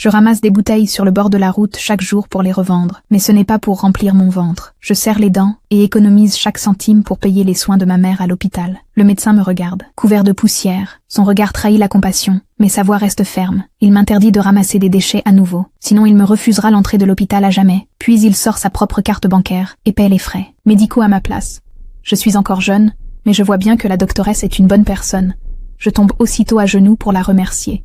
Je ramasse des bouteilles sur le bord de la route chaque jour pour les revendre, mais ce n'est pas pour remplir mon ventre. Je serre les dents et économise chaque centime pour payer les soins de ma mère à l'hôpital. Le médecin me regarde, couvert de poussière. Son regard trahit la compassion, mais sa voix reste ferme. Il m'interdit de ramasser des déchets à nouveau, sinon il me refusera l'entrée de l'hôpital à jamais. Puis il sort sa propre carte bancaire et paie les frais médicaux à ma place. Je suis encore jeune, mais je vois bien que la doctoresse est une bonne personne. Je tombe aussitôt à genoux pour la remercier.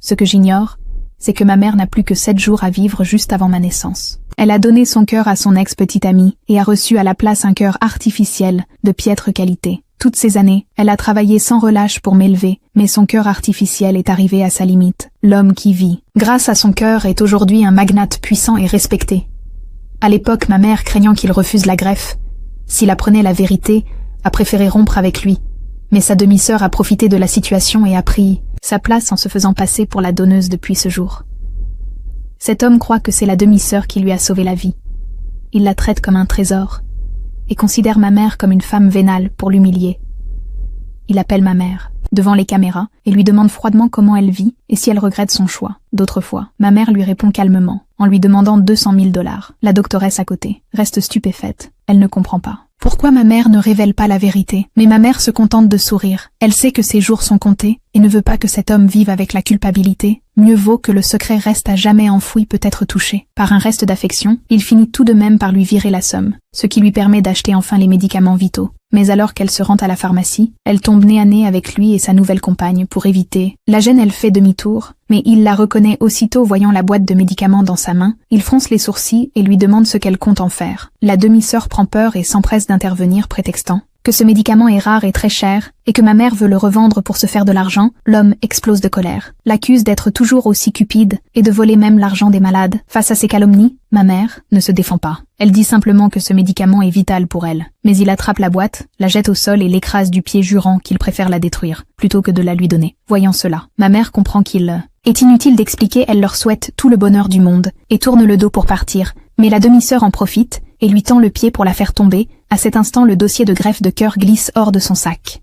Ce que j'ignore, c'est que ma mère n'a plus que 7 jours à vivre juste avant ma naissance. Elle a donné son cœur à son ex-petite amie et a reçu à la place un cœur artificiel de piètre qualité. Toutes ces années, elle a travaillé sans relâche pour m'élever, mais son cœur artificiel est arrivé à sa limite. L'homme qui vit, grâce à son cœur, est aujourd'hui un magnate puissant et respecté. À l'époque, ma mère, craignant qu'il refuse la greffe, s'il apprenait la vérité, a préféré rompre avec lui. Mais sa demi-sœur a profité de la situation et a pris sa place en se faisant passer pour la donneuse depuis ce jour. Cet homme croit que c'est la demi-sœur qui lui a sauvé la vie. Il la traite comme un trésor et considère ma mère comme une femme vénale pour l'humilier. Il appelle ma mère devant les caméras et lui demande froidement comment elle vit et si elle regrette son choix. D'autres fois, ma mère lui répond calmement en lui demandant 200 000 $. La doctoresse à côté reste stupéfaite. Elle ne comprend pas. Pourquoi ma mère ne révèle pas la vérité? Mais ma mère se contente de sourire. Elle sait que ses jours sont comptés et ne veut pas que cet homme vive avec la culpabilité. Mieux vaut que le secret reste à jamais enfoui, peut-être touché. Par un reste d'affection, il finit tout de même par lui virer la somme, ce qui lui permet d'acheter enfin les médicaments vitaux. Mais alors qu'elle se rend à la pharmacie, elle tombe nez à nez avec lui et sa nouvelle compagne pour éviter. La gêne, elle fait demi-tour, mais il la reconnaît aussitôt voyant la boîte de médicaments dans sa main. Il fronce les sourcils et lui demande ce qu'elle compte en faire. La demi-sœur prend peur et s'empresse d'intervenir prétextant que ce médicament est rare et très cher, et que ma mère veut le revendre pour se faire de l'argent. L'homme explose de colère, l'accuse d'être toujours aussi cupide et de voler même l'argent des malades. Face à ces calomnies, ma mère ne se défend pas. Elle dit simplement que ce médicament est vital pour elle. Mais il attrape la boîte, la jette au sol et l'écrase du pied, jurant qu'il préfère la détruire, plutôt que de la lui donner. Voyant cela, ma mère comprend qu'il est inutile d'expliquer, elle leur souhaite tout le bonheur du monde, et tourne le dos pour partir. Mais la demi-sœur en profite, et lui tend le pied pour la faire tomber. À cet instant, le dossier de greffe de cœur glisse hors de son sac.